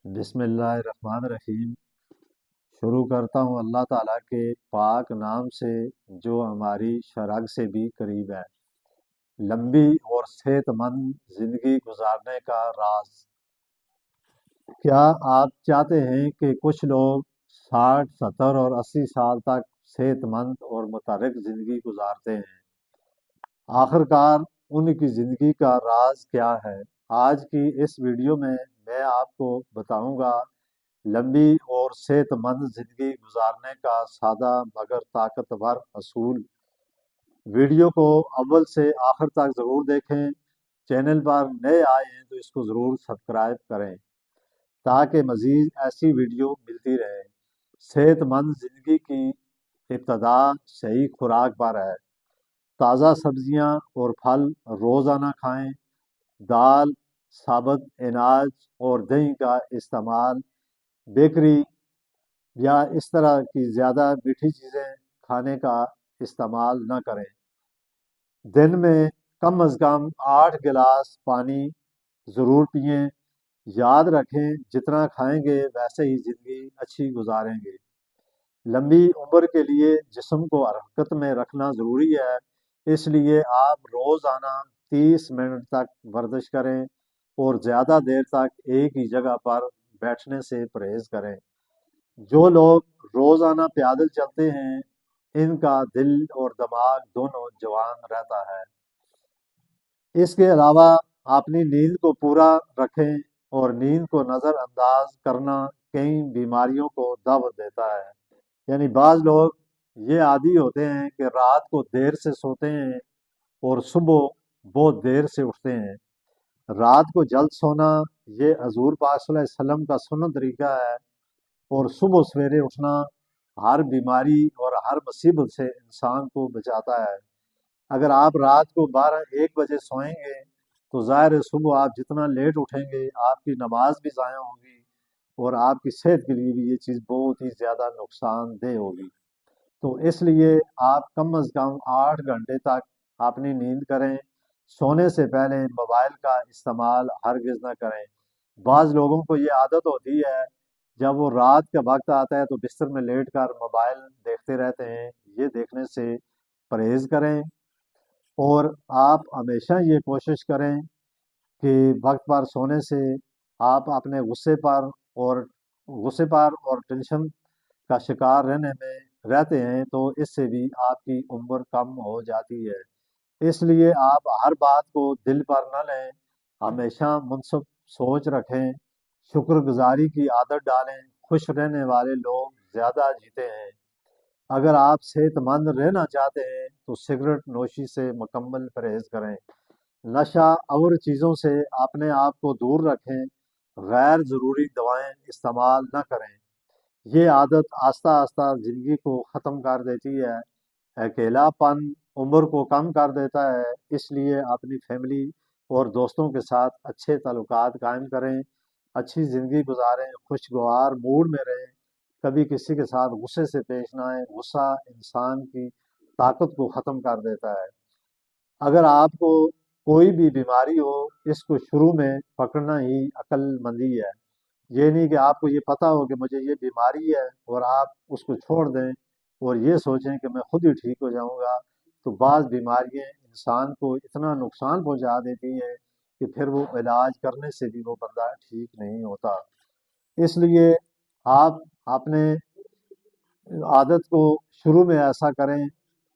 بسم اللہ الرحمن الرحیم۔ شروع کرتا ہوں اللہ تعالیٰ کے پاک نام سے جو ہماری شرح سے بھی قریب ہے۔ لمبی اور صحت مند زندگی گزارنے کا راز۔ کیا آپ چاہتے ہیں کہ کچھ لوگ 60، 70 اور 80 سال تک صحت مند اور متحرک زندگی گزارتے ہیں؟ آخرکار ان کی زندگی کا راز کیا ہے؟ آج کی اس ویڈیو میں آپ کو بتاؤں گا لمبی اور صحت مند زندگی گزارنے کا سادہ مگر طاقتور اصول۔ ویڈیو کو اول سے آخر تک ضرور دیکھیں۔ چینل پر نئے آئے ہیں تو اس کو ضرور سبسکرائب کریں تاکہ مزید ایسی ویڈیو ملتی رہے۔ صحت مند زندگی کی ابتدا صحیح خوراک پر ہے۔ تازہ سبزیاں اور پھل روزانہ کھائیں۔ دال، ثابت اناج اور دہی کا استعمال۔ بیکری یا اس طرح کی زیادہ میٹھی چیزیں کھانے کا استعمال نہ کریں۔ دن میں کم از کم 8 گلاس پانی ضرور پئیں۔ یاد رکھیں جتنا کھائیں گے ویسے ہی زندگی اچھی گزاریں گے۔ لمبی عمر کے لیے جسم کو حرکت میں رکھنا ضروری ہے، اس لیے آپ روزانہ 30 منٹ تک ورزش کریں اور زیادہ دیر تک ایک ہی جگہ پر بیٹھنے سے پرہیز کریں۔ جو لوگ روزانہ پیدل چلتے ہیں ان کا دل اور دماغ دونوں جوان رہتا ہے۔ اس کے علاوہ اپنی نیند کو پورا رکھیں اور نیند کو نظر انداز کرنا کئی بیماریوں کو دعوت دیتا ہے۔ یعنی بعض لوگ یہ عادی ہوتے ہیں کہ رات کو دیر سے سوتے ہیں اور صبح بہت دیر سے اٹھتے ہیں۔ رات کو جلد سونا یہ حضور پاک صلی اللہ علیہ وسلم کا سنت طریقہ ہے، اور صبح سویرے اٹھنا ہر بیماری اور ہر مصیبت سے انسان کو بچاتا ہے۔ اگر آپ رات کو 12-1 بجے سوئیں گے تو ظاہر ہے صبح آپ جتنا لیٹ اٹھیں گے آپ کی نماز بھی ضائع ہوگی اور آپ کی صحت کے لیے بھی یہ چیز بہت ہی زیادہ نقصان دہ ہوگی۔ تو اس لیے آپ کم از کم 8 گھنٹے تک اپنی نیند کریں۔ سونے سے پہلے موبائل کا استعمال ہرگز نہ کریں۔ بعض لوگوں کو یہ عادت ہوتی ہے جب وہ رات کا وقت آتا ہے تو بستر میں لیٹ کر موبائل دیکھتے رہتے ہیں۔ یہ دیکھنے سے پرہیز کریں اور آپ ہمیشہ یہ کوشش کریں کہ وقت پر سونے سے آپ اپنے غصے پر اور ٹینشن کا شکار رہتے ہیں تو اس سے بھی آپ کی عمر کم ہو جاتی ہے۔ اس لیے آپ ہر بات کو دل پر نہ لیں، ہمیشہ منصف سوچ رکھیں، شکر گزاری کی عادت ڈالیں۔ خوش رہنے والے لوگ زیادہ جیتے ہیں۔ اگر آپ صحت مند رہنا چاہتے ہیں تو سگریٹ نوشی سے مکمل پرہیز کریں۔ نشہ آور چیزوں سے اپنے آپ کو دور رکھیں۔ غیر ضروری دوائیں استعمال نہ کریں۔ یہ عادت آہستہ آہستہ زندگی کو ختم کر دیتی ہے۔ اکیلا پن عمر کو کم کر دیتا ہے، اس لیے اپنی فیملی اور دوستوں کے ساتھ اچھے تعلقات قائم کریں، اچھی زندگی گزاریں، خوشگوار موڈ میں رہیں۔ کبھی کسی کے ساتھ غصے سے پیش نہ آئیں۔ غصہ انسان کی طاقت کو ختم کر دیتا ہے۔ اگر آپ کو کوئی بھی بیماری ہو اس کو شروع میں پکڑنا ہی عقل مندی ہے۔ یہ نہیں کہ آپ کو یہ پتہ ہو کہ مجھے یہ بیماری ہے اور آپ اس کو چھوڑ دیں اور یہ سوچیں کہ میں خود ہی ٹھیک ہو جاؤں گا، تو بعض بیماریاں انسان کو اتنا نقصان پہنچا دیتی ہیں کہ پھر وہ علاج کرنے سے بھی وہ بندہ ٹھیک نہیں ہوتا۔ اس لیے آپ اپنے عادت کو شروع میں ایسا کریں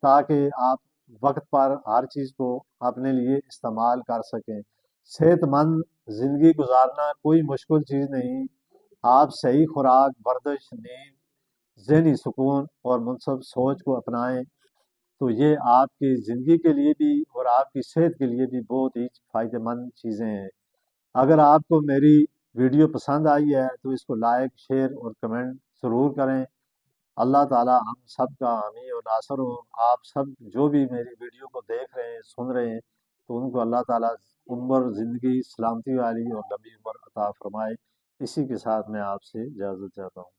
تاکہ آپ وقت پر ہر چیز کو اپنے لیے استعمال کر سکیں۔ صحت مند زندگی گزارنا کوئی مشکل چیز نہیں۔ آپ صحیح خوراک، ورزش، نیند، ذہنی سکون اور منصف سوچ کو اپنائیں تو یہ آپ کی زندگی کے لیے بھی اور آپ کی صحت کے لیے بھی بہت ہی فائدہ مند چیزیں ہیں۔ اگر آپ کو میری ویڈیو پسند آئی ہے تو اس کو لائک، شیئر اور کمنٹ ضرور کریں۔ اللہ تعالی ہم سب کا حامی اور ناصر ہو۔ آپ سب جو بھی میری ویڈیو کو دیکھ رہے ہیں، سن رہے ہیں، تو ان کو اللہ تعالی عمر، زندگی، سلامتی والی اور لمبی عمر عطا فرمائے۔ اسی کے ساتھ میں آپ سے اجازت چاہتا ہوں۔